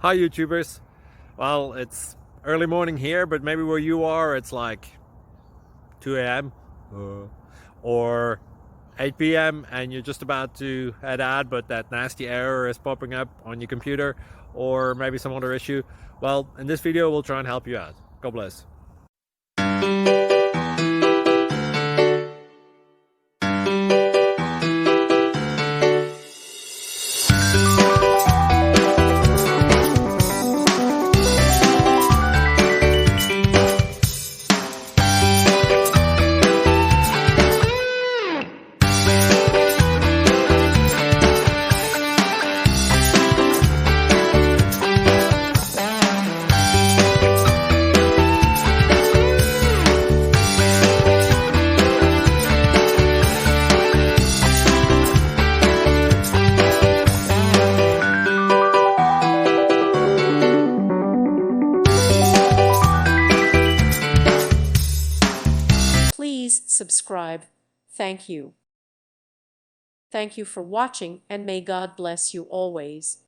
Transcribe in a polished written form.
Hi YouTubers. Well, it's early morning here, but maybe where you are it's like 2 a.m. or 8 p.m. and you're just about to head out, but that nasty error is popping up on your computer, or maybe some other issue. Well, in this video we'll try and help you out. God bless. Please subscribe. Thank you. Thank you for watching, and may God bless you always.